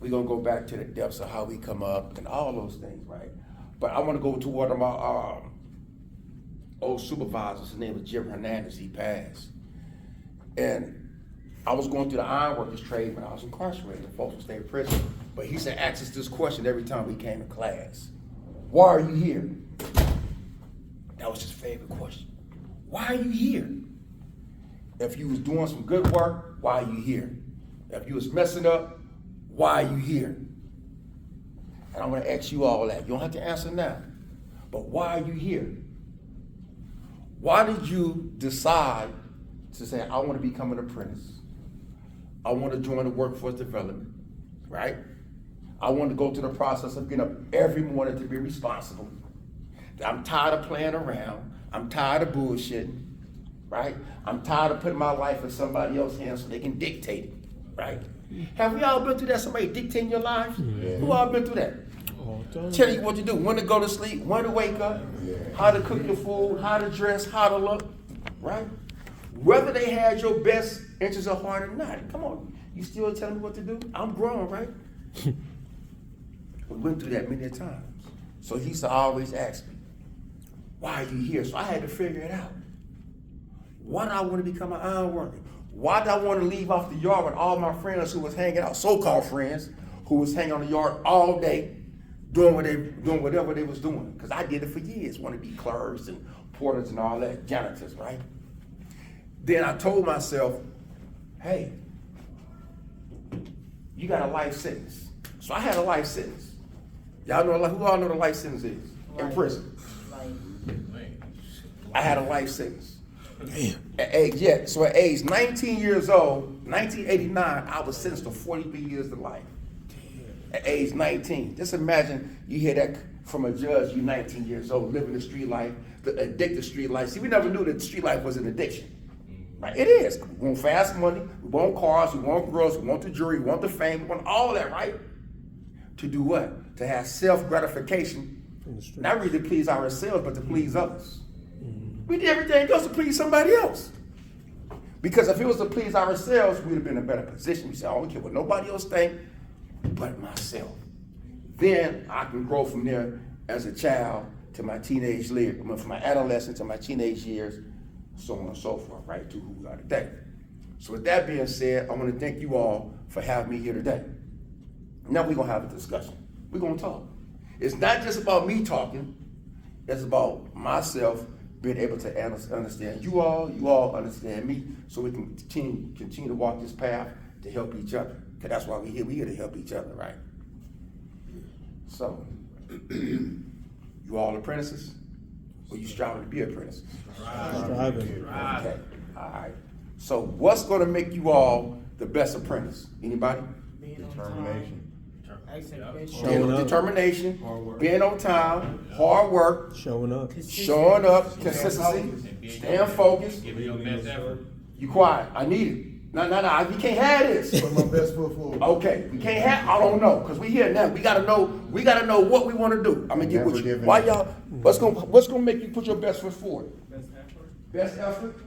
we're gonna go back to the depths of how we come up and all those things, right? But I want to go to one of my old supervisors. His name was Jim Hernandez. He passed, and I was going through the ironworkers trade when I was incarcerated in Folsom State Prison. But he said, ask us this question every time we came to class: why are you here? That was his favorite question. Why are you here? If you was doing some good work, why are you here? If you was messing up, why are you here? And I'm gonna ask you all that. You don't have to answer now. But why are you here? Why did you decide to say, I want to become an apprentice? I want to join the workforce development, right? I want to go through the process of getting up every morning to be responsible. I'm tired of playing around. I'm tired of bullshitting, right? I'm tired of putting my life in somebody else's hands so they can dictate it, right? Have we all been through that? Somebody dictating your life? Yeah. Who all been through that? Telling you what to do, when to go to sleep, when to wake up, how to cook your food, how to dress, how to look, right? Whether they had your best interests at heart or not. Come on, you still telling me what to do? I'm grown, right? We went through that many times. So he used to always ask me, why are you here? So I had to figure it out. Why did I want to become an iron worker? Why did I want to leave off the yard with all my friends who was hanging out, so-called friends, who was hanging on the yard all day, doing whatever they was doing? Because I did it for years, want to be clerks and porters and all that, janitors, right? Then I told myself, hey, you got a life sentence. So I had a life sentence. Y'all know, who all know the life sentence is? In prison. I had a life sentence. Damn. So at age 19 years old, 1989, I was sentenced to 43 years to life. At age 19. Just imagine you hear that from a judge, you're 19 years old, living the street life, the addicted street life. See, we never knew that street life was an addiction. Right? It is. We want fast money, we want cars, we want girls, we want the jewelry, we want the fame, we want all that, right? To do what? To have self-gratification, not really to please ourselves, but to please others. We did everything else to please somebody else. Because if it was to please ourselves, we'd have been in a better position. We said, I don't care what nobody else think, but myself. Then I can grow from there as a child to my teenage years, from my adolescence to my teenage years, so on and so forth, right, to who we are today. So with that being said, I want to thank you all for having me here today. Now we're going to have a discussion. We're going to talk. It's not just about me talking. It's about myself being able to understand you all understand me, so we can continue to walk this path to help each other. Because that's why we're here. We're here to help each other, right? So, you all apprentices? Or you striving to be apprentices? Striving. Okay, all right. So what's going to make you all the best apprentice? Anybody? Determination. Determination, being on time, hard work, Showing up, consistency, staying focused. Giving your best effort. You quiet. I need it. No. You can't have this. Put my best foot forward. Okay, we can't have. I don't know, because we here now. We gotta know what we want to do. I'm gonna get with you. Why y'all? What's gonna make you put your best foot forward? Best effort. Best effort.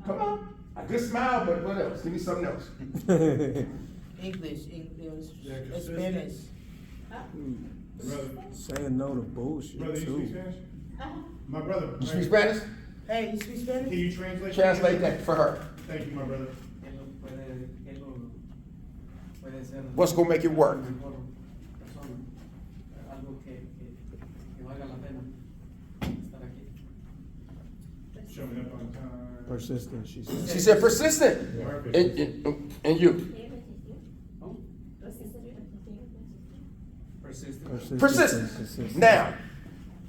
Come on. A good smile, but what else? Give me something else. English, Spanish. saying no to bullshit Brother, you speak too. Spanish? My brother. You speak Spanish? Hey, you speak Spanish? Can you translate? Translate that for her. Thank you, my brother. What's gonna make it work? Showing up on time. Persistent, she said. She said persistent. And you? Persistent. Now,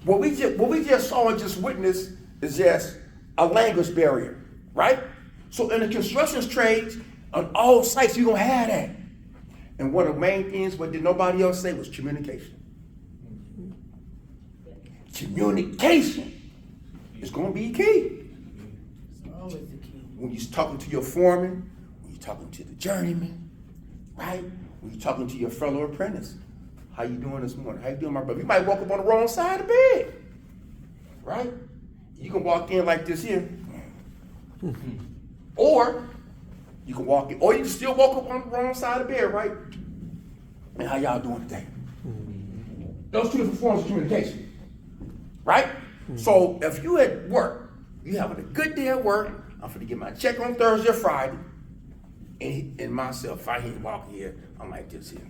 what we just saw and just witnessed is just a language barrier, right? So in the construction trades, on all sites, you're gonna have that. And one of the main things, what did nobody else say, was communication. Communication is gonna be key. It's always the key. When you're talking to your foreman, when you're talking to the journeyman, right? When you're talking to your fellow apprentice. How you doing this morning? How you doing, my brother? You might walk up on the wrong side of the bed, right? You can walk in like this here. Or You can walk in, or you can still walk up on the wrong side of the bed, right? Man, how y'all doing today? Those two different forms of communication, right? So if you at work, you having a good day at work, I'm finna get my check on Thursday or Friday, and myself, if I ain't walking here, I'm like this here.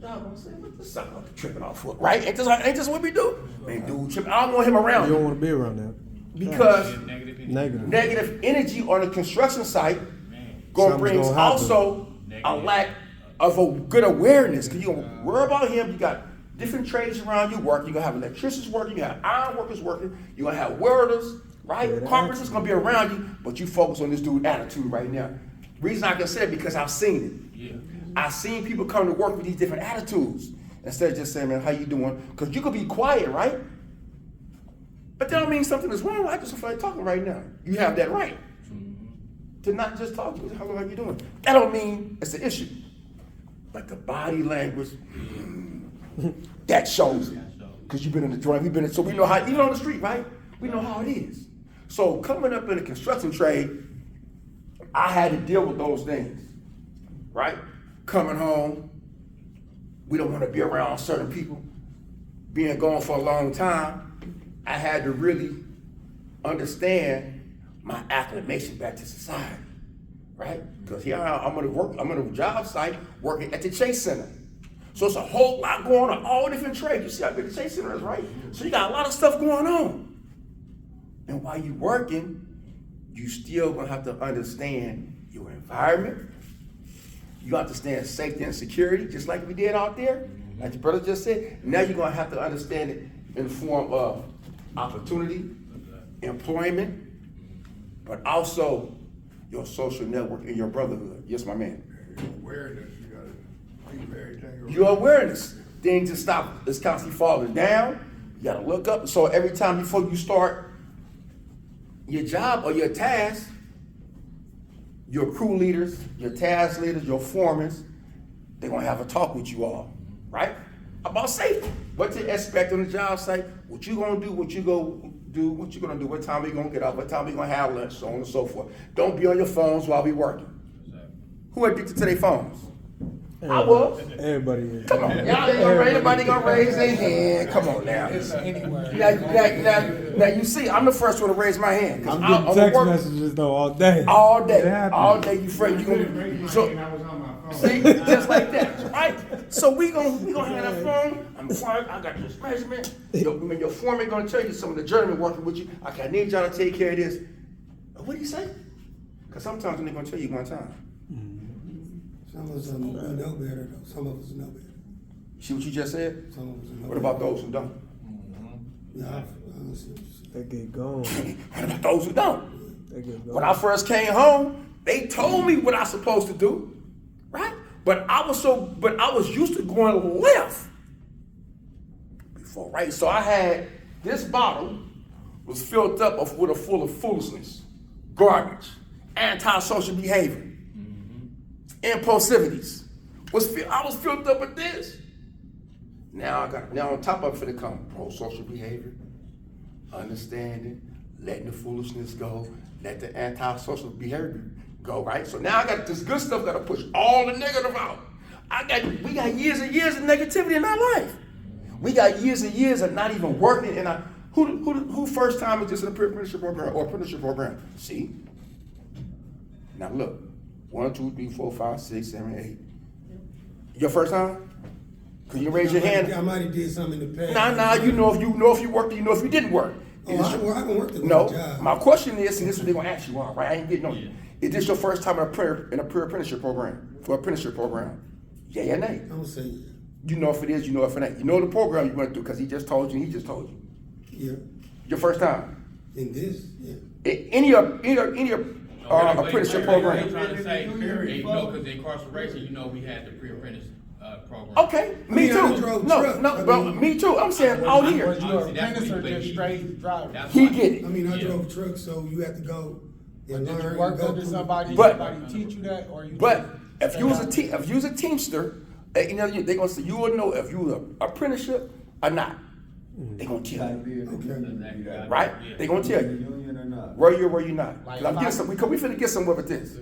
Y'all gonna say, what the sucker up tripping off foot, right? Ain't this what we do? Man, dude, tripping. I don't want him around You don't me want to be around that. because Negative. negative energy on a construction site gonna Something's bring gonna happen. also a lack of a good awareness. Cause you gonna worry about him. You got different trades around you working. You're gonna have electricians working. You have iron workers working. You're gonna have welders, right? Yeah, Carpenters gonna be around you, but you focus on this dude's attitude right now. Reason I can say it because I've seen it. Yeah. I've seen people come to work with these different attitudes instead of just saying, man, how you doing? Because you could be quiet, right? But that don't mean something is wrong. I just feel like talking right now. You have that right to not just talk. Hello, how you doing? That don't mean it's an issue. But the body language, that shows it. Because you've been in the joint, we've been in, so we know how, even on the street, right? We know how it is. So coming up in the construction trade, I had to deal with those things, right? Coming home, we don't want to be around certain people. Being gone for a long time, I had to really understand my acclimation back to society, right? Because here I'm on a job site working at the Chase Center. So it's a whole lot going on, all different trades. You see how big the Chase Center is, right? So you got a lot of stuff going on. And while you're working, you still gonna have to understand your environment. You understand safety and security, just like we did out there, like the brother just said. Now you're gonna have to understand it in the form of opportunity, employment, but also your social network and your brotherhood. Yes, my man. Awareness, you gotta keep everything. Your awareness. Things just stop. It's constantly falling down. You gotta look up. So every time before you start your job or your task, your crew leaders, your task leaders, your foremen, they're gonna have a talk with you all, right? About safety. What to expect on the job site, what you gonna do, what you gonna do, what you gonna do, what time we gonna get up, what time we gonna have lunch, so on and so forth. Don't be on your phones while we working. Who addicted to their phones? I was. Everybody is. Come on, y'all ain't gonna raise, anybody gonna raise their hand. Come on now. Now you see, I'm the first one to raise my hand. 'Cause I'm getting text messages though all day. all day, It happens. all day. You afraid you gonna so I was on my phone. see just like that, right? So we gonna have that phone. I'm quiet. I got this measurement. Your foreman gonna tell you some of the journeyman working with you. Okay, I need y'all to take care of this. What do you say? Because sometimes they're gonna tell you one time. Some of us we know better though. Some of us know better. See what you just said? Some of us know What about those who don't? Yeah, I see what you're saying. They get gone. What about those who don't? They get gone. When I first came home, they told me what I was supposed to do, right? But I was used to going left before, right? So I had this bottle was filled up with a full of foolishness, garbage, antisocial behavior, impulsivities. I was filled up with this. Now on top of it come pro-social behavior, understanding, letting the foolishness go, let the antisocial behavior go, right? So now I got this good stuff, got to push all the negative out. We got years and years of negativity in our life. We got years and years of not even working in our, who first time is just in a apprenticeship program or apprenticeship program? See? Now look, 1, 2, 3, 4, 5, 6, 7, 8. Your first time? Could you raise your hand? I might have did something in the past. Nah, you know if you worked, you know if you didn't work. Oh, I haven't worked at No, one job. my question is, and this is what they're gonna ask you, all right? I ain't getting on you. Is this your first time in a pre-apprenticeship program, for apprenticeship program? Yeah or nay? I'm gonna say yeah. You know if it is, you know if it ain't. You know the program you went through because he just told you, Yeah. Your first time. In this, yeah. Any apprenticeship They program. trying to say, you know, because the incarceration, you know, we had the pre-apprentice program. Okay, me I too. drove No, truck. no, I bro, mean- me too. I'm saying out here. Was you an Obviously, that's apprentice or what he- just straight driver? That's He why- get it. I mean, I Yeah. drove trucks, so you have to go and Did learn. you work go under through- somebody? But- Somebody teach you that, or you? But just if you was stay out? if you was a teamster, you know they gonna say you will know if you was an apprenticeship or not. They gonna tell you, Okay. right? They gonna tell you. Yeah. Were you or were you not? Like, Cause I'm if getting I- some, because we finna get somewhere with this.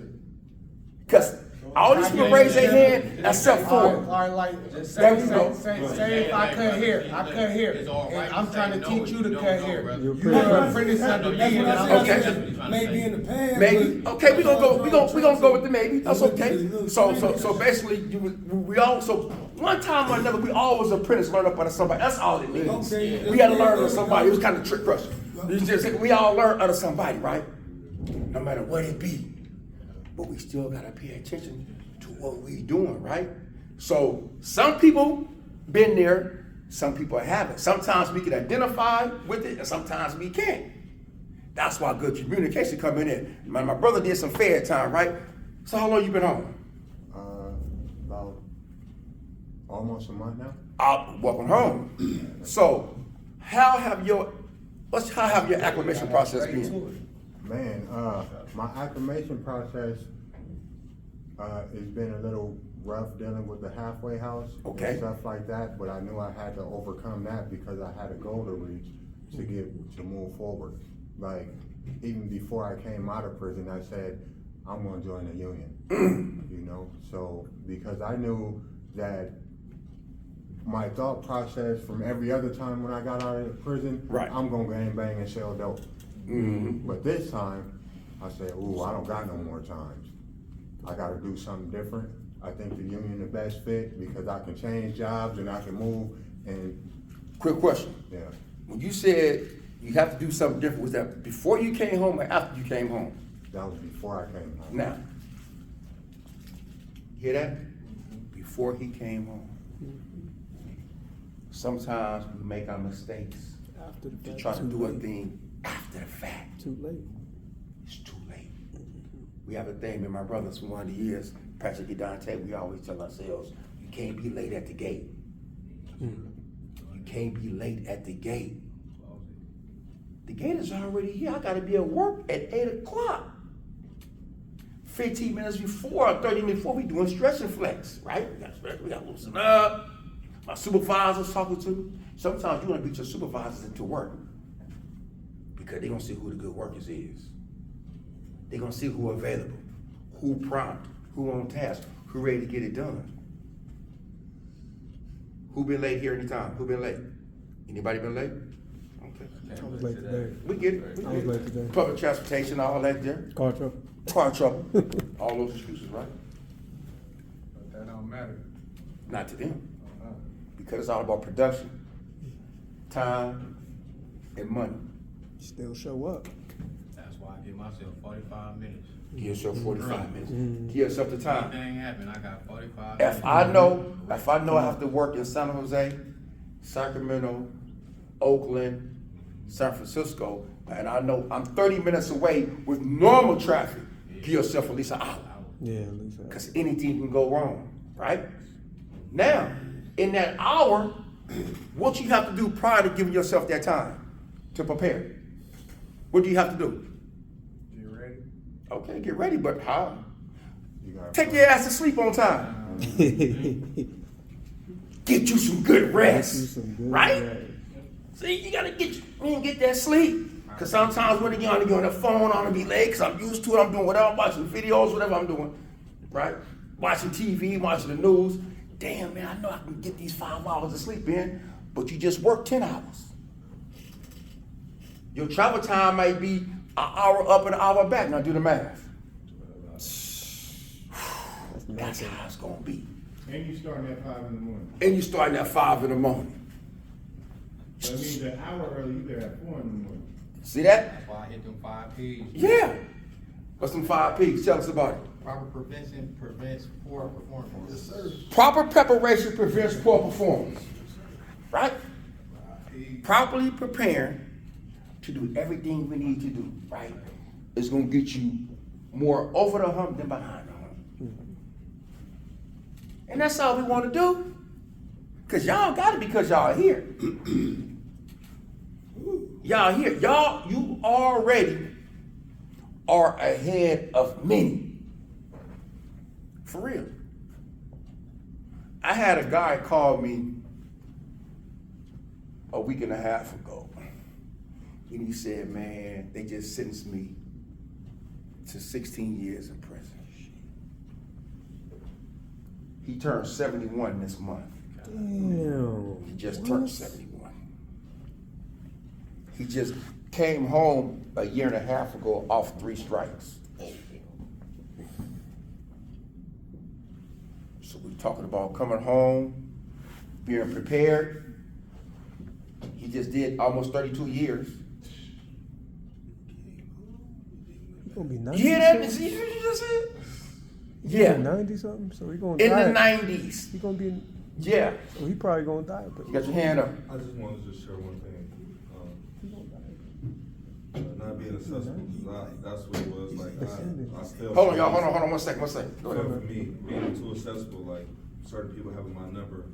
Cause all these people raise their hand except All for. right, like, There say you go. if I cut here, I cut here, It's all right and I'm to trying say to no teach if you you to don't cut know, here. brother. You You're an apprentice under me, That's and what I'm I Okay. said. Maybe in the past. Maybe, but- okay, we gonna go with the maybe, that's But okay. it's So basically, we all, so one time or another, we all was apprentice learn up under somebody, that's all it means. Okay. We had to learn under somebody, it was kind of trick question. We all learn under somebody, right? No matter what it be, but we still gotta pay attention to what we doing, right? So some people been there, some people haven't. Sometimes we can identify with it, and sometimes we can't. That's why good communication coming in. My brother did some fair time, right? So how long you been home? About almost a month now. Welcome home. So how have your acclimation process been? Man, my acclimation process has been a little rough dealing with the halfway house Okay. and stuff like that, but I knew I had to overcome that because I had a goal to reach to move forward. Like, even before I came out of prison, I said, I'm gonna join the union, you know? So, because I knew that my thought process from every other time when I got out of prison, Right. I'm gonna gang bang and sell dope. Mm-hmm. But this time, I said, ooh, I don't got no more times. I gotta do something different. I think the union the best fit because I can change jobs and I can move and, Quick question. yeah. When you said you have to do something different, was that before you came home or after you came home? That was before I came home. Now, hear that? Before he came home. Sometimes we make our mistakes After the to fact, try to too do a late. thing after the fact. Too late. It's too late. We have a thing, me and my brothers from one of the years, Patrick and Dante, we always tell ourselves, you can't be late at the gate. You can't be late at the gate. The gate is already here. I gotta be at work at 8 o'clock. 15 minutes before, or 30 minutes before, we doing stretch and flex, right? We got to loosen up. My supervisor's talking to me. Sometimes you wanna beat your supervisors into work because they gonna see who the good workers is. They gonna see who available, who prompt, who on task, who ready to get it done. Who been late here anytime? Who been late? Anybody been late? Okay. I was late today. We get it. I was late today. Public transportation, all that there. Car trouble. Car trouble. All those excuses, right? But that don't matter. Not to them. Because it's all about production, time, and money. Still show up. That's why I give myself 45 minutes. Give yourself 45 minutes. Give yourself the time. Anything happen, I got 45 minutes. If I know I have to work in San Jose, Sacramento, Oakland, San Francisco, and I know I'm 30 minutes away with normal traffic, give yourself at least an hour. Yeah, at least. Because anything can go wrong, right? Now, in that hour, what you have to do prior to giving yourself that time to prepare? What do you have to do? You ready? Okay, get ready, but how? You gotta Take your ass to sleep on time. Get you some good rest, right? See, you gotta get that sleep. Cause sometimes when you're on the phone, I'm gonna be late. Cause I'm used to it. I'm doing whatever, I'm watching videos, whatever I'm doing, right? Watching TV, watching the news. Damn, man, I know I can get these 5 hours of sleep in, but you just work 10 hours. Your travel time might be an hour up and an hour back. Now do the math. That's how it's gonna be. And you starting at 5 in the morning. And you starting at 5 in the morning. So that means an hour early, you there at 4 in the morning. See that? That's why I hit them 5 P's. Yeah. What's them 5 P's? Tell us about it. Proper prevention prevents poor performance. Yes, sir. Proper preparation prevents poor performance. Right? Properly preparing to do everything we need to do, right, is gonna get you more over the hump than behind the hump. And that's all we wanna do. Cause y'all got it because y'all here. Y'all here. Y'all, you already are ahead of many. For real. I had a guy call me a week and a half ago. And he said, man, they just sentenced me to 16 years in prison. He turned 71 this month. Damn. He just turned 71. He just came home a year and a half ago off 3 strikes. So we're talking about coming home, being prepared. He just did almost 32 years. He gonna be 90. You hear that? something? See what you just said? He Yeah. 90 something, so he gonna In die. the 90s. He gonna be, Yeah. so he probably gonna die, but You got your hand up. I just wanted to just share one thing. Not being accessible, because that's what it was, like, I still. Hold on, y'all. Hold on. 1 second. Go So ahead. for me, being too accessible, like, certain people having my number,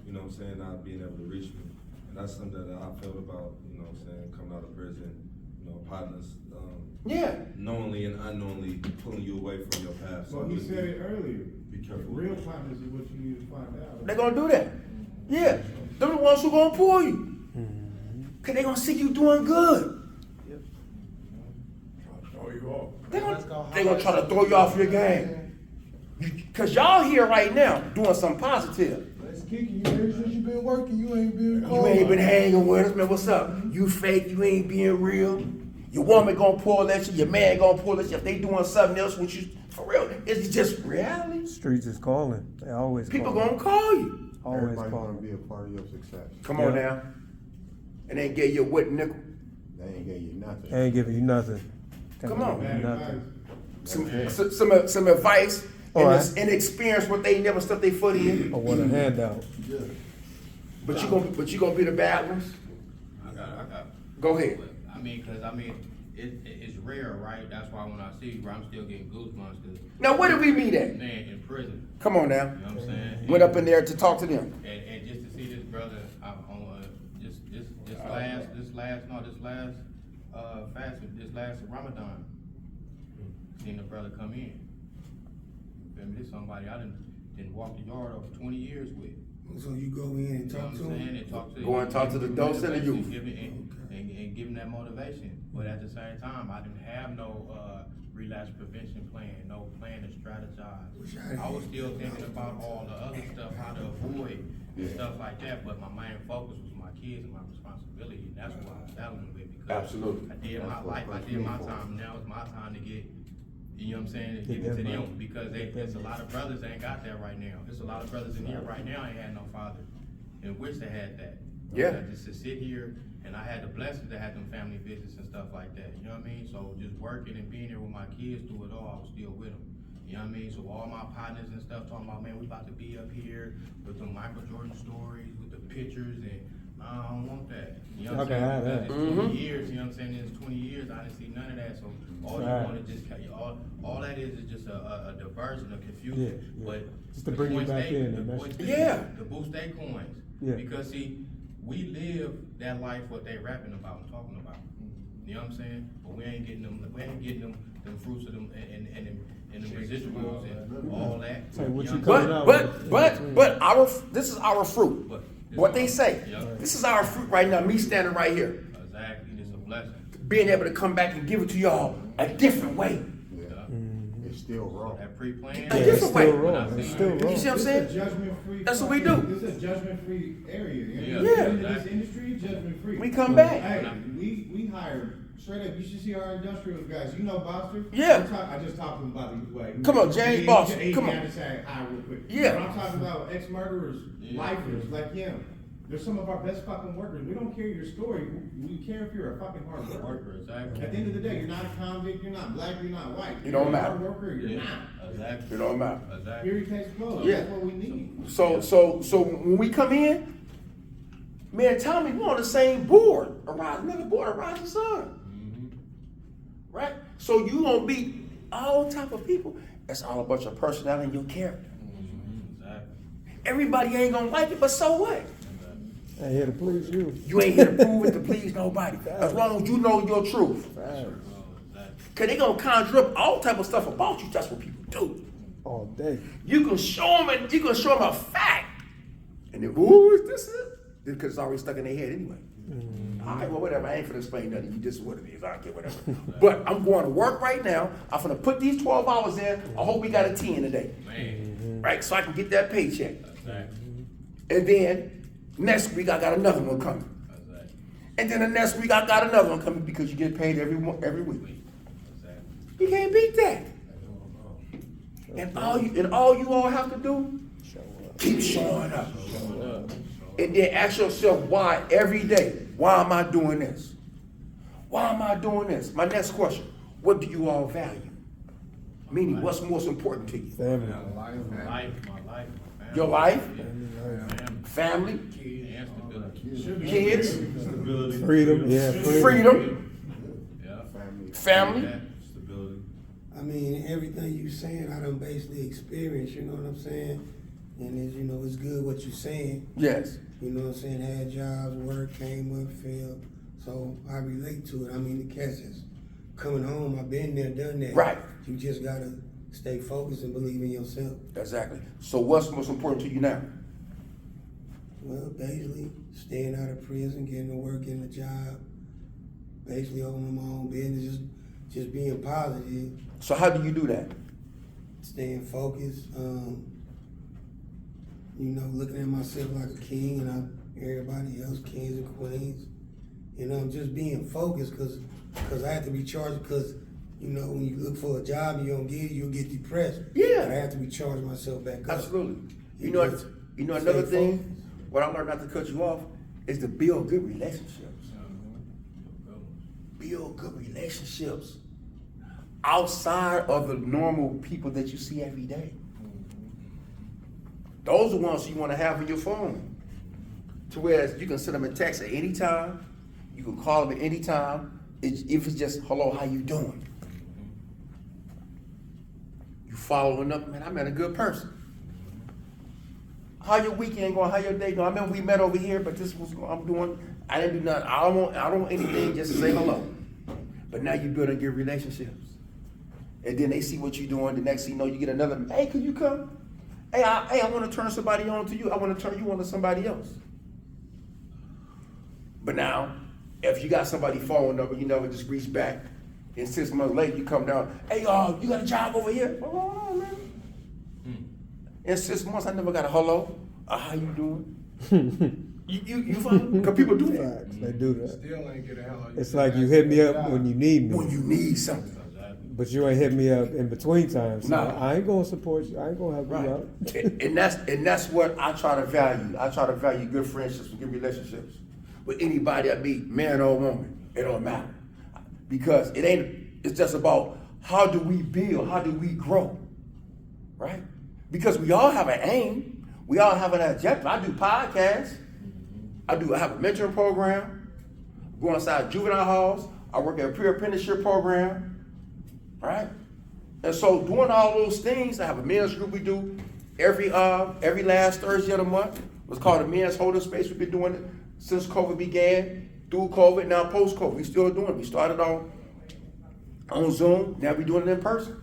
you know what I'm saying, not being able to reach me. And that's something that I felt about, you know what I'm saying, coming out of prison, you know, partners, Yeah. knowingly and unknowingly pulling you away from your path. So Well, he just said it earlier. Be careful. Real partners is what you need to find out. They're gonna do that. Yeah. They're the ones who gonna pull you. Cause they gonna see you doing good. Throw you off. They gonna try to throw you off your game. Cause y'all here right now doing something positive. Let's kick you, man. Since you been working, you ain't been You ain't been hanging with us, man. What's up? You fake, you ain't being real. Your woman gonna pull at you, your man gonna pull at you. If they doing something else with you, for real, it's just reality. streets is calling. They always People calling. gonna call you. Always Everybody calling. wanna be a part of your success. Come on Yeah. now. And they gave you a wet nickel. They ain't gave you nothing. They ain't giving you nothing. Come on. Can't give you nothing. Some advice All and, right. and experience what they never stuck their foot in. I want a handout. But you gonna be the bad ones. I got. Go ahead. It's rare, right? That's why when I see you, bro, I'm still getting goosebumps, cause Now where did we meet at? man in prison. Come on now. You know what I'm saying? Went up in there to talk to them. And just to see this brother on this last Ramadan, seen the brother come in. Feel me? This somebody I didn't walk the yard over 20 years with. So you go in and You know talk what to I'm saying? him? And talk to Go and talk to the adults and the youth. And give them that motivation. But at the same time, I didn't have no relapse prevention plan, no plan to strategize. Wish I I was had. still thinking about all the other stuff, how to avoid and stuff like that. But my main focus was my kids and my responsibility, and that's what I was battling with because Absolutely. I did my life, I did my time. Now it's my time to get. You know what I'm saying? Get Give it to that them money. because there's a lot of brothers that ain't got that right now. There's a lot of brothers in here right now ain't had no father, and wish they had that. Yeah. Just to sit here, and I had the blessing to have them family visits and stuff like that. You know what I mean? So just working and being there with my kids through it all, I was still with them. You know what I mean? So all my partners and stuff talking about, man, we about to be up here with the Michael Jordan stories, with the pictures, and I don't want that. You know what I'm Y'all can saying? have that. Because it's 20 years, you know what I'm saying? It's 20 years, I didn't see none of that. So all you Right. want to just, all that is just a diversion, a confusion. Yeah, yeah. But Just to the bring you points back they- in the and points that's- they- Yeah. to boost their coins. Yeah. Because see, we live that life what they rapping about and talking about. You know what I'm saying? But we ain't getting them them fruits of them and the residuals and all that. Say what know you what coming I'm out saying? But this is our fruit. But this What is they our- say. Yeah. This is our fruit right now. Me standing right here, Exactly, it's a blessing. being able to come back and give it to y'all a different way. Yeah. Mm-hmm. It's still raw. That pre-plan. A Yeah, it's different way. still raw. It's still raw. You see what I'm saying? Judgment-free. That's what we do. This is a judgment-free area. Yeah. Yeah. In this industry, judgment-free. We come back. Hey, we hire straight up. You should see our industrial guys. You know Boster? Yeah. I just talked to him about the way. Come on, James Boster. Come on. I just had hire real quick. Yeah. But I'm talking about ex-murderers, Yeah. lifers like him. They're some of our best fucking workers. We don't care your story. We care if you're a fucking hard worker. Worker, exactly. At the end of the day, you're not a convict. You're not black. You're not white. It don't You're a matter. hard worker. You're Yeah, not. exactly. It don't matter. Exactly. Period, case closed. Yeah. That's what we need. So when we come in, man, tell me we're on the same board. Another board, a rising sun. Mm-hmm. Right? So you gonna be all type of people. It's all about your personality and your character. Exactly. Everybody ain't gonna like it, but so what? I ain't here to please you. You ain't here to prove it to please nobody. As long as you know your truth. Facts. Oh, exactly. Cause they gonna conjure up all type of stuff about you. That's what people do. All day. You can show them a fact. And then, ooh, is this it? Because it's already stuck in their head anyway. All right, well, whatever. I ain't finna explain nothing. You just what it is. I don't care, whatever. But I'm going to work right now. I'm finna put these 12 hours in. I hope we got a 10 today. Man, Right? So I can get that paycheck. that's right. And then next week I got another one coming. That's right. And then the next week I got another one coming because you get paid every week. That's right. You can't beat that. And all you all have to do, keep showing up. And then ask yourself why every day. Why am I doing this? Why am I doing this? My next question, what do you all value? Meaning, what's most important to you? Family. My life, my family. Your life? Yeah. Family? And stability. Kids? Stability. Freedom. Yeah, freedom. Freedom? Yeah. Family? Yeah. Stability. I mean, everything you saying, I done basically experienced, you know what I'm saying? And it's, you know, it's good what you saying. Yes. You know what I'm saying? Had jobs, work, came up, failed. So I relate to it. I mean, the cats is coming home. I've been there, done that. Right. You just gotta stay focused and believe in yourself. Exactly. So what's most important to you now? Well, basically, staying out of prison, getting to work, getting a job, basically owning my own business, just being positive, So how do you do that? staying focused, you know, looking at myself like a king and everybody else kings and queens. You know, just being focused because I have to be charged because, you know, when you look for a job and you don't get it, you'll get depressed. Yeah. But I have to be charging myself back up. Absolutely. You You know, just another stay thing, focused. what I learned not to cut you off, is to build good relationships. Build good relationships outside of the normal people that you see every day. Those are the ones you want to have on your phone. To where you can send them a text at any time, you can call them at any time, if it's just, hello, how you doing? You following up, man, I met a good person. How your weekend going? How your day going? I remember we met over here, but this was I'm doing. I didn't do nothing. I don't want anything. Just to say hello. But now you building good relationships, and then they see what you're doing. The next thing you know, you get another. Hey, could you come? Hey, I want to turn somebody on to you. I want to turn you on to somebody else. But now, if you got somebody phone number, you never just reach back. And 6 months later, you come down. Hey, you got a job over here? What's going on, man? In 6 months, I never got a hello. How you doing? you follow? Because people do that. Facts, they do that. Still ain't get a hell. It's like you hit me up when you need me, When you need something. but you ain't hit me up in between times. So Nah. I ain't gonna support you. I ain't gonna help you out. and that's what I try to value. I try to value good friendships and good relationships with anybody I meet, man or woman. It don't matter because it's just about how do we build, how do we grow, right? Because we all have an aim, we all have an objective. I do podcasts, I have a mentoring program, go inside juvenile halls, I work at a pre-apprenticeship program, right? And so doing all those things, I have a men's group we do every last Thursday of the month. It's called the Men's Holding Space. We've been doing it since COVID began, through COVID, now post-COVID. We still doing it. We started on Zoom, now we're doing it in person.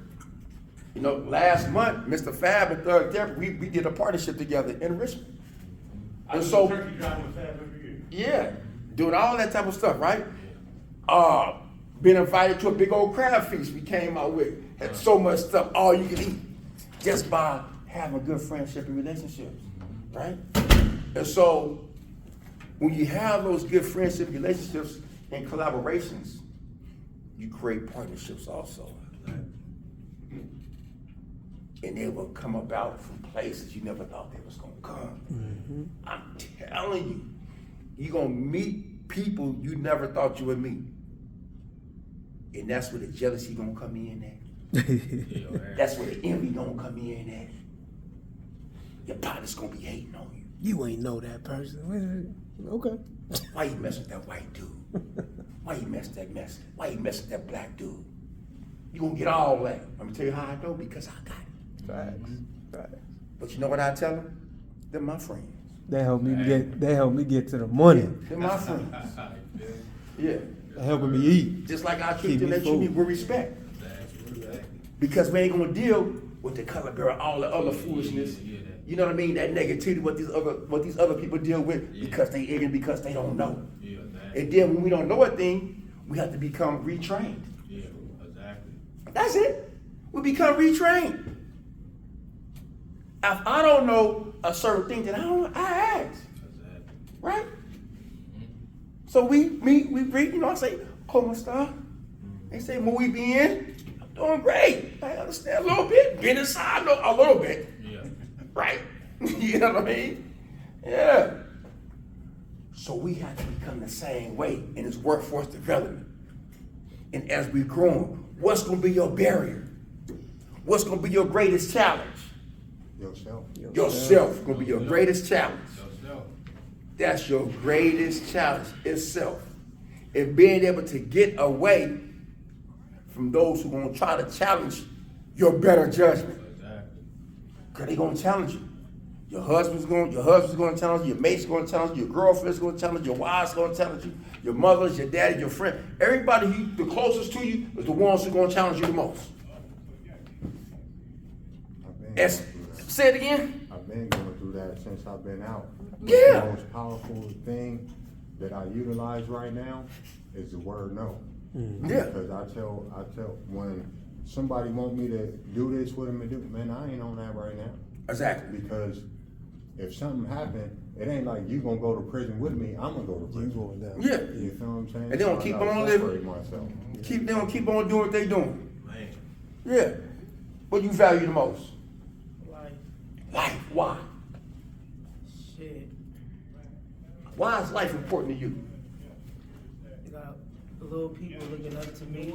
You know, last month, Mr. Fab and Third Therapy, we did a partnership together in Richmond. And so, Turkey driving with Fab every year. yeah, doing all that type of stuff, right? Been invited to a big old crab feast we came out with. Had so much stuff, all you can eat, just by having good friendship and relationships, right? And so, when you have those good friendship relationships and collaborations, you create partnerships also. And they will come about from places you never thought they was gonna come. I'm telling you, you're gonna meet people you never thought you would meet. And that's where the jealousy gonna come in at. That's where the envy gonna come in at. Your partner's gonna be hating on you. You ain't know that person. Okay. Why you mess with that white dude? Why you mess with that mess? Why you mess with that black dude? You gonna get all that. I'm gonna tell you how I know, because I got it. Facts. But you know what I tell them? They're my friends. They help me get to the money. They're my friends. Yeah. They helping me eat. Just like I treat Keep them, me they treat me full. with respect. Because we ain't gonna deal with the color girl, all the other foolishness. You know what I mean? That negativity, what these other people deal with, because they ignorant, because they don't know. And then when we don't know a thing, we have to become retrained. Yeah, exactly. That's it. We become retrained. If I don't know a certain thing that I don't, I ask. Exactly. Right? So we meet, we greet, I say, ¿Cómo está? They say, muy bien. I'm doing great. I understand a little bit. Been inside a little bit. Yeah. Right? You know what I mean? Yeah. So we have to become the same way in this workforce development. And as we grow, what's going to be your barrier? What's going to be your greatest challenge? Yourself. Yourself going to be your greatest challenge. Yourself. That's your greatest challenge, itself. And being able to get away from those who are going to try to challenge your better judgment. Exactly. Because they're going to challenge you. Your husband's going to challenge you, your mate's going to challenge you, your girlfriend's going to challenge you, your wife's going to challenge you, your mother's, your daddy, your friend. Everybody the closest to you is the ones who are going to challenge you the most. Say it again. I've been going through that since I've been out. Yeah. The most powerful thing that I utilize right now is the word no. Yeah. Because I tell when somebody want me to do this with them and do, man, I ain't on that right now. Exactly. Because if something happened, it ain't like you gonna go to prison with me. I'm gonna go to prison. going down. Yeah. You feel what I'm saying? And they gonna So I keep gotta on separate living. myself. They gonna keep on doing what they doing. Man. Yeah. What you value the most? Life. Life. Why? Shit. Why is life important to you? You got little people looking up to me,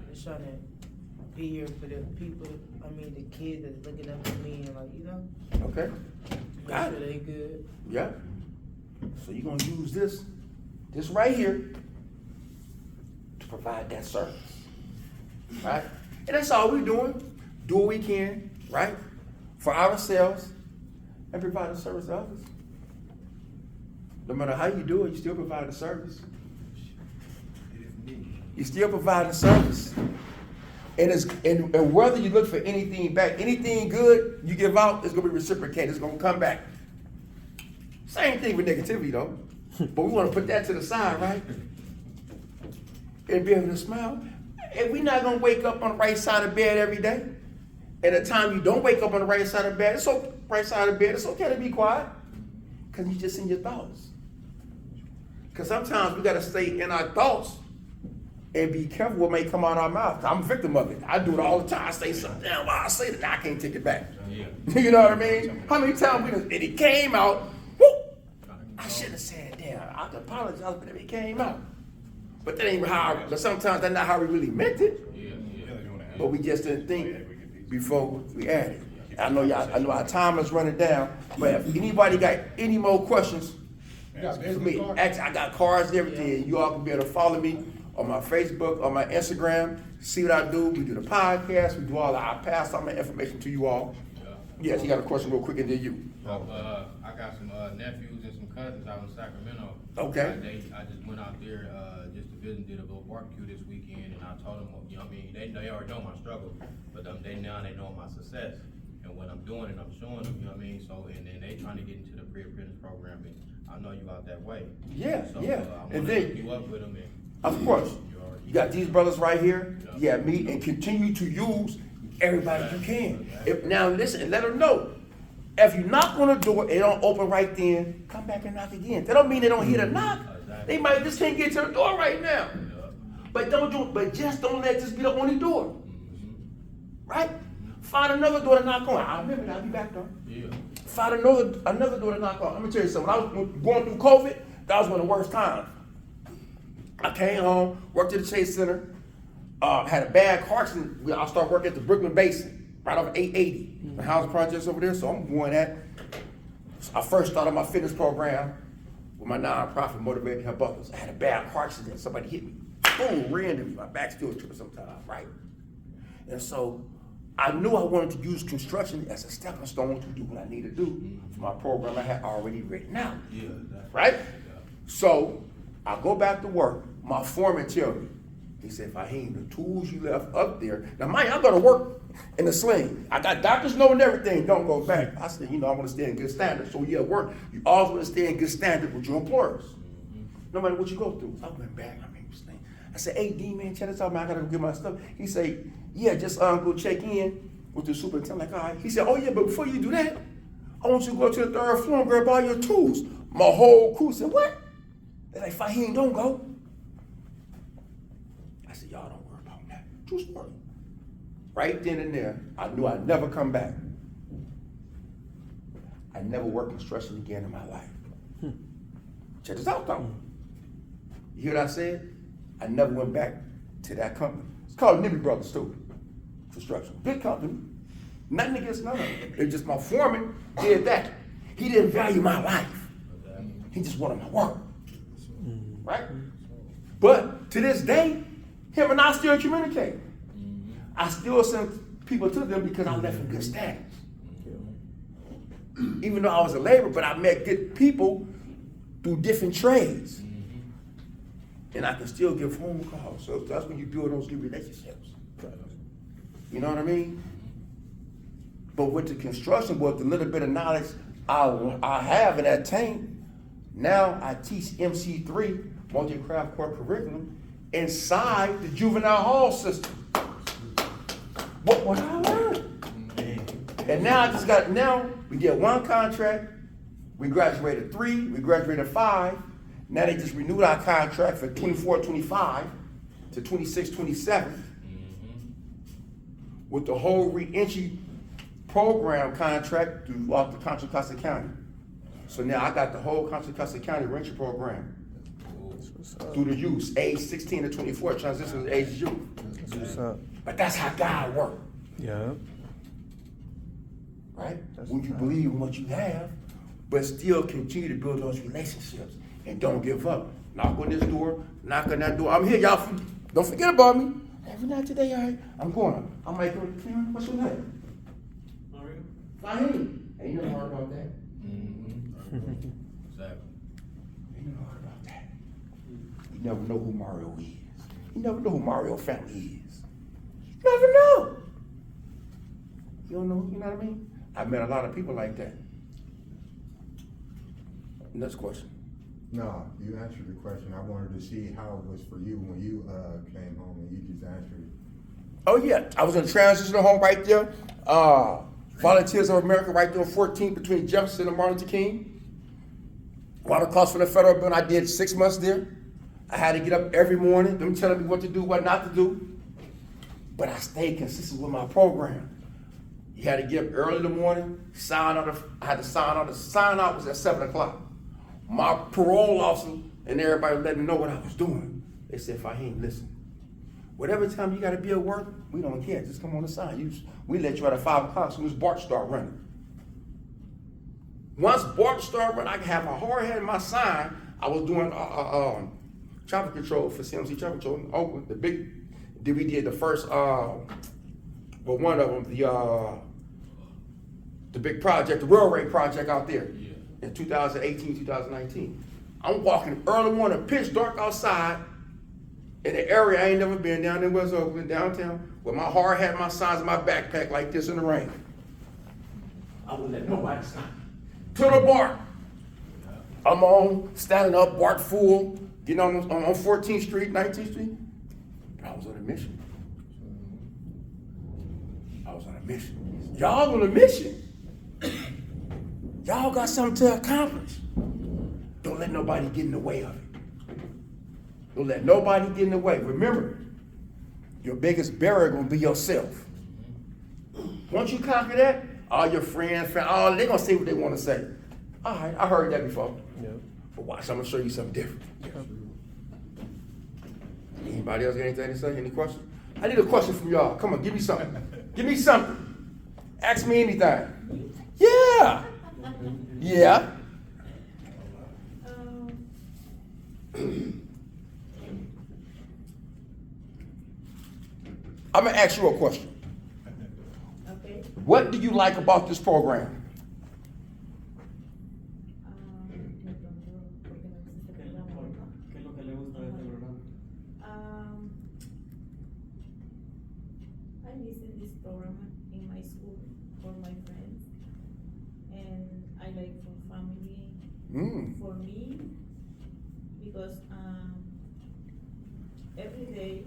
just trying to be here for the people, the kids that's looking up to me and Okay. make Got sure it. they good. Yeah. So you're gonna use this right here to provide that service. Right? And that's all we're doing. Do what we can, right? For ourselves and provide a service to others. No matter how you do it, you still provide a service. You still provide a service. And whether you look for anything back, anything good you give out, it's gonna be reciprocated, it's gonna come back. Same thing with negativity though. But we wanna put that to the side, right? And be able to smile. And we're not gonna wake up on the right side of bed every day. And the time you don't wake up on the right side of bed, it's okay to be quiet. Cause you just in your thoughts. Cause sometimes we gotta stay in our thoughts and be careful what may come out of our mouth. I'm a victim of it. I do it all the time. I say something, damn, why I say that, now I can't take it back. Yeah. You know what I mean? How many times and it came out, whoop, I shouldn't have said that. I apologize, but it came out. But that ain't but sometimes that's not how we really meant it. Yeah. But we just didn't think before we added. I know our time is running down, but if anybody got any more questions for me, actually, I got cards and everything. You all can be able to follow me on my Facebook, on my Instagram, see what I do. We do the podcast, we do all that. I pass all my information to you all. Yes, you got a question real quick and then you. I got some nephews and some cousins out in Sacramento. Okay. I just went out there just to visit, did a little barbecue this weekend, and I told them, they already know my struggle, but they know my success. And what I'm doing, and I'm showing them, So, and then they trying to get into the pre-apprentice program, and I know you out that way. Yeah, So, yeah. I And want to then, hook you up with them. And of course, you got these brothers right here. Yeah, me, and continue to use everybody you can. Now listen, and let them know. If you knock on the door, it don't open right then, come back and knock again. That don't mean they don't hear the knock. They might just can't get to the door right now. But just don't let this be the only door. Right? Find another door to knock on. I remember that. I'll be back though. Yeah. Find another door to knock on. I'm gonna tell you something. When I was going through COVID, that was one of the worst times. I came home, worked at the Chase Center, had a bad car accident. I started working at the Brooklyn Basin, right off 880. The house projects over there, so I'm going at. I first started my fitness program with my nonprofit, Motivated to Help Others. I had a bad car accident. Somebody hit me. Boom, randomly. My back still tripping sometimes, right? And so I knew I wanted to use construction as a stepping stone to do what I need to do for my program I had already written out. Yeah. Right? So I go back to work. My foreman tell me, he said, if I ain't the tools you left up there, now mind you, I go to work in a sling. I got doctors know and everything, don't go back. I said, I want to stay in good standards. So yeah, work, you always want to stay in good standard with your employers. no matter what you go through. I went back, I said, hey, D, man, check this out, man, I gotta go get my stuff. He said, yeah, just go check in with the superintendent. Like, all right. He said, oh yeah, but before you do that, I want you to go to the 3rd floor and grab all your tools. My whole crew said, what? They're like, Fahim, don't go. I said, y'all don't worry about that. True story. Right then and there, I knew I'd never come back. I never worked construction again in my life. Check this out though. You hear what I said? I never went back to that company. It's called Nibby Brothers too. Construction. Big company. Nothing against none of them. It's just my foreman did that. He didn't value my life. He just wanted my work. Right? But to this day, him and I still communicate. I still send people to them because I left in good status. Even though I was a laborer, but I met good people through different trades. And I can still give phone calls. So that's when you build those good relationships. You know what I mean? But with the construction, with the little bit of knowledge I have and attained, now I teach MC3, multi-craft core curriculum, inside the juvenile hall system. What I learned. And now we get 1 contract, we graduated 3, we graduated 5, now they just renewed our contract for 24-25 to 26-27 with the whole re-entry program contract throughout the Contra Costa County. So now I got the whole Contra Costa County re-entry program through the youth, age 16 to 24, transition to age of youth. That's what's up. But that's how God works. Yeah. Right? When you believe in what you have, but still continue to build those relationships and don't give up. Knock on this door, knock on that door. I'm here, y'all. Don't forget about me. Every night today, all right, I'm going. I'm like, what's your name? Mario? Fahim. Ain't nothing hard about that. Exactly. Ain't nothing hard about that. You never know who Mario is. You never know who Mario family is. You never know. You don't know, you know what I mean? I've met a lot of people like that. Next question. No, you answered the question. I wanted to see how it was for you when you came home and you just answered it. Oh yeah, I was in a transitional home right there. Volunteers of America right there on 14th between Jefferson and Martin Luther King. Right across from the federal building, I did 6 months there. I had to get up every morning, them telling me what to do, what not to do. But I stayed consistent with my program. You had to get up early in the morning, sign out. I had to sign out. The sign out was at 7 o'clock. My parole officer and everybody let me know what I was doing. They said, Fahim, listen, whatever time you got to be at work, we don't care. Just come on the sign. We let you out at 5 o'clock as soon as BART start running. Once BART started running, I could have my hard hat and my sign. I was doing traffic control for CMC Traffic Control in Oakland. We did the first, one of them, the big project, the railway project out there. In 2018, 2019. I'm walking early morning, pitch dark outside in an area I ain't never been, down in West Oakland, downtown, with my hard hat, my signs, and my backpack like this in the rain. I wouldn't let nobody stop me. To the BART. I'm on, standing up, BART full, getting on 14th Street, 19th Street. But I was on a mission. I was on a mission. Y'all on a mission. Y'all got something to accomplish. Don't let nobody get in the way of it. Don't let nobody get in the way. Remember, your biggest barrier gonna be yourself. Once you conquer that, all your friends, all they're gonna say what they want to say. All right, I heard that before. Yep. But watch, I'm gonna show you something different. Anybody else got anything to say? Any questions? I need a question from y'all. Come on, give me something. Give me something. Ask me anything. Yeah. Yeah. I'm gonna ask you a question. Okay. What do you like about this program? I listen this program in my school for my friends, and I like for family. For me, because, every day,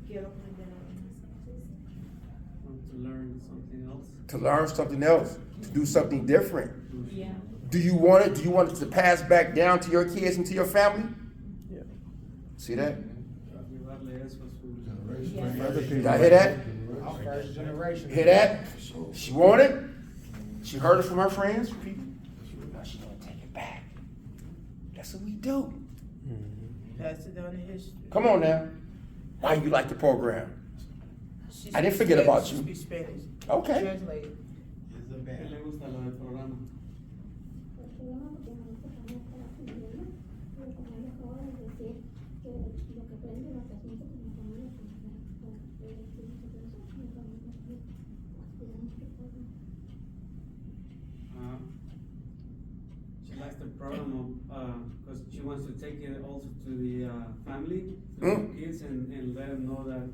quiero aprender algo más. Want to learn something else. To learn something else, to do something different. Yeah. Do you want it? Do you want it to pass back down to your kids and to your family? Yeah. See that? Llevarle eso a su. Other people. Y'all hear that? Our first generation. Hear that? She want it. She heard it from her friends, from people. Now she gonna take it back. That's what we do. Pass it down to history. Come on now. Why you like the program? She I didn't speaks forget Spanish. about She you. speaks Spanish. Okay. Translate. ¿Qué le gusta lo del programa? She likes the program because she wants to take it also to the family, to Mm. the kids, and let them know that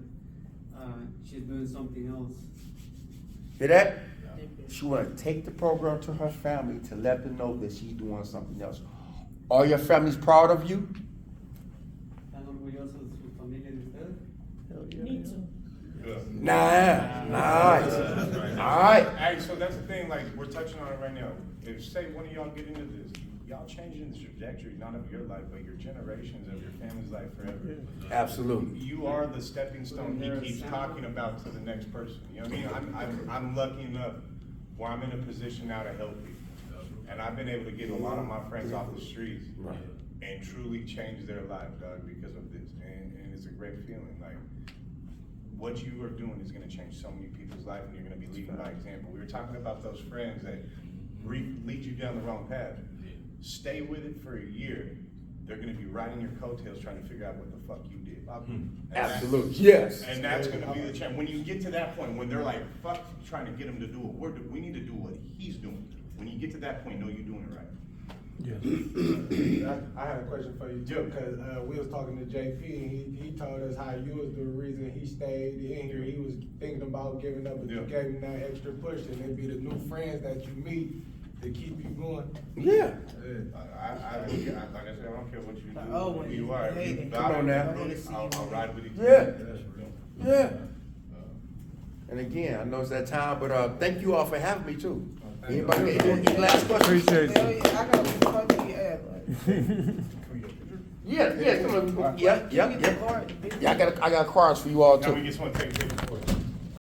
she's doing something else. Hear that? She want to take the program to her family to let them know that she's doing something else. Are your families proud of you? ¿Están orgullosos de su familia de ustedes? Me too. Nice. All right. Hey, so that's the thing, like, we're touching on it right now. If, say, one of y'all get into this, y'all changing the trajectory, not of your life, but your generations of your family's life forever. Absolutely. You are the stepping stone he keeps talking about to the next person. You know what I mean? I'm lucky enough where I'm in a position now to help people. And I've been able to get a lot of my friends off the streets Right. and truly change their life, dog, because of this. And it's a great feeling. Like, what you are doing is gonna change so many people's life, and you're gonna be leading by example. We were talking about those friends that lead you down the wrong path. Stay with it for a year. They're gonna be riding your coattails trying to figure out what the fuck you did. And that's- Absolutely. Yes. And that's gonna be the change. When you get to that point, when they're like, fuck trying to get him to do what we need to do what he's doing. When you get to that point, know you're doing it right. I have a question for you too, because we was talking to JP and he told us how you was the reason he stayed in here. He was thinking about giving up, but you gave him that extra push, and it'd be the new friends that you meet to keep you going. Yeah. I like I said, I don't care what you do, Oh, who when you you are. hate If you it. value Come on now. it, I'll ride with you. Yeah. Yeah. And again, I know it's that time, but thank you all for having me too. Anybody got any last questions? Appreciate Hell you. yeah, I got a fucking ad. Yeah, come on. Yeah. Give me the card, the Yeah, I got cards for you all Now we too. just wanna take a picture.